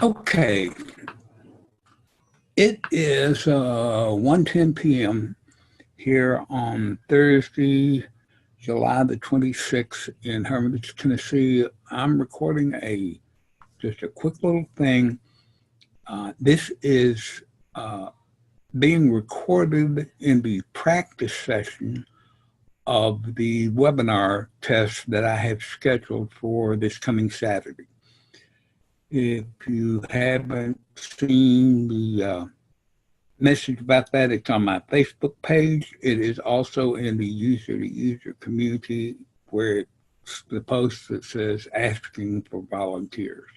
Okay, it is 1:10 p.m. here on Thursday, July the 26th in Hermitage, Tennessee. I'm recording just a quick little thing. This is being recorded in the practice session of the webinar test that I have scheduled for this coming Saturday. If you haven't seen the message about that, it's on my Facebook page. It is also in the user-to-user community where it's the post that says asking for volunteers.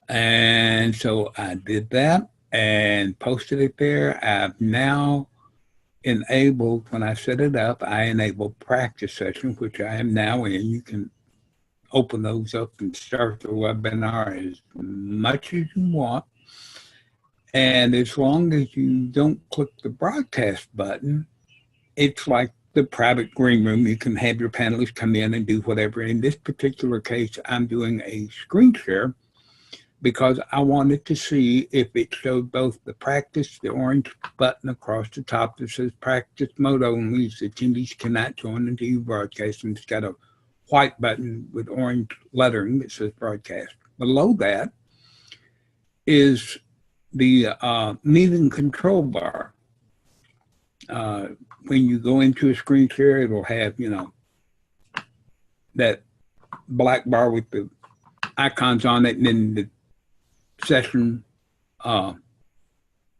And so I did that and posted it there. I've now enabled, when I set it up, I enabled practice sessions, which I am now in. You can open those up and start the webinar as much as you want. And as long as you don't click the broadcast button, it's like the private green room. You can have your panelists come in and do whatever. In this particular case, I'm doing a screen share because I wanted to see if it showed both the practice, the orange button across the top that says practice mode only. Attendees cannot join until you broadcast. And it's got a white button with orange lettering that says broadcast. Below that is the meeting control bar. When you go into a screen share, it'll have, that black bar with the icons on it, and then the session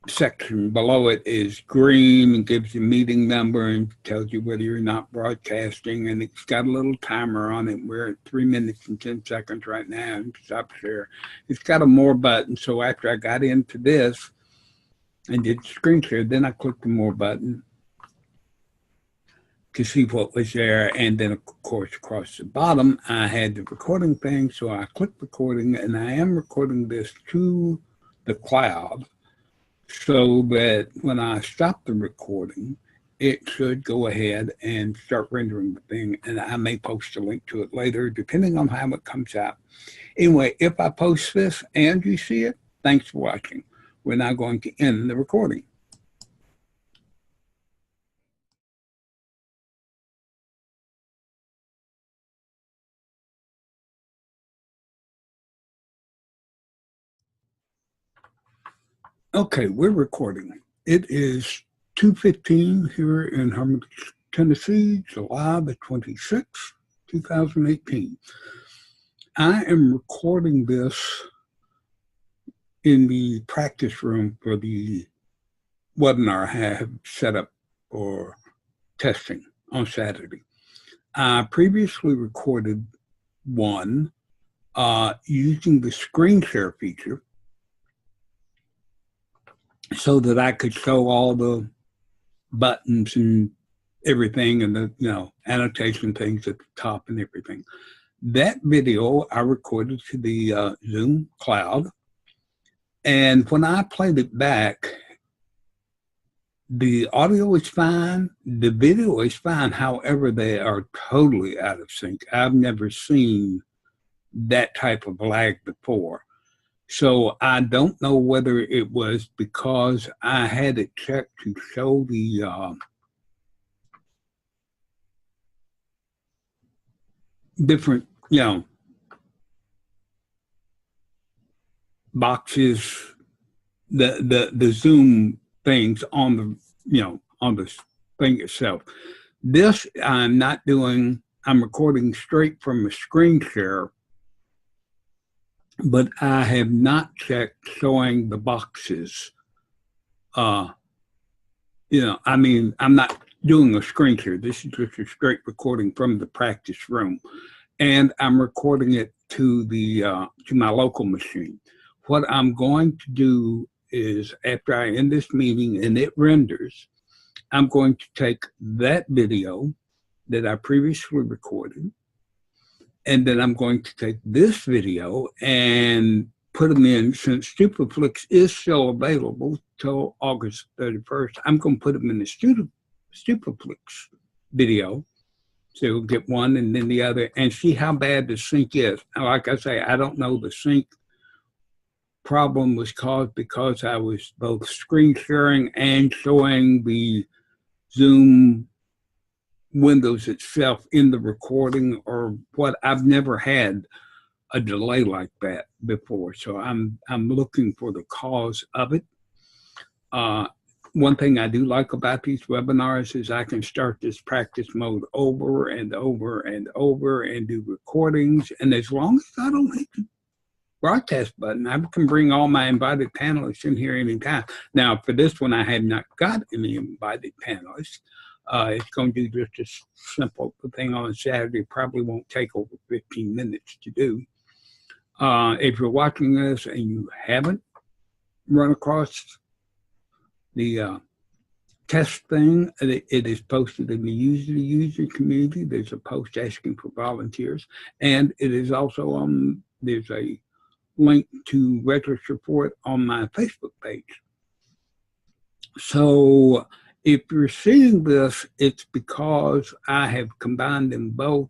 section below it is green and gives you meeting number and tells you whether you're not broadcasting, and it's got a little timer on it. We're at 3 minutes and 10 seconds right now. Stop share. It's got a more button. So after I got into this and did screen share, then I clicked the more button to see what was there. And then of course across the bottom I had the recording thing. So I clicked recording, and I am recording this to the cloud, so that when I stop the recording, it should go ahead and start rendering the thing, and I may post a link to it later, depending on how it comes out. Anyway, if I post this and you see it, thanks for watching. We're now going to end the recording. Okay, we're recording. It is 2:15 here in Hermitage, Tennessee, July the 26th, 2018. I am recording this in the practice room for the webinar I have set up for testing on Saturday. I previously recorded one using the screen share feature, so that I could show all the buttons and everything, and the annotation things at the top and everything. That video I recorded to the Zoom cloud, and when I played it back, the audio is fine, the video is fine. However, they are totally out of sync. I've never seen that type of lag before. So I don't know whether it was because I had it checked to show the different, boxes, the Zoom things on the, on the thing itself. This I'm not doing. I'm recording straight from a screen share, but I have not checked showing the boxes. I'm not doing a screen share. This is just a straight recording from the practice room, and I'm recording it to the to my local machine. What I'm going to do is, after I end this meeting and it renders, I'm going to take that video that I previously recorded, and then I'm going to take this video and put them in. Since Stupaflix is still available till August 31st, I'm going to put them in the Stupaflix video So we'll get one and then the other and see how bad the sync is. Now, like I say, I don't know the sync problem was caused because I was both screen sharing and showing the Zoom Windows itself in the recording or what. I've never had a delay like that before. So I'm looking for the cause of it. One thing I do like about these webinars is I can start this practice mode over and over and over and do recordings. And as long as I don't hit the broadcast button, I can bring all my invited panelists in here anytime. Now, for this one, I have not got any invited panelists. It's going to do just a simple thing on a Saturday. Probably won't take over 15 minutes to do. If you're watching this and you haven't run across the test thing, it is posted in the user community. There's a post asking for volunteers, and it is also there's a link to register for it on my Facebook page. So if you're seeing this, it's because I have combined them both,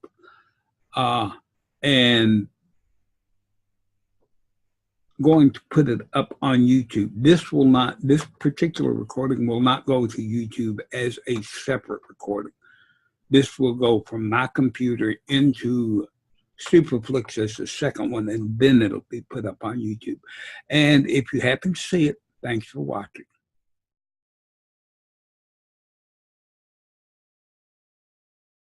and going to put it up on YouTube. This particular recording will not go to YouTube as a separate recording. This will go from my computer into Superflix as the second one, and then it'll be put up on YouTube. And if you happen to see it, thanks for watching.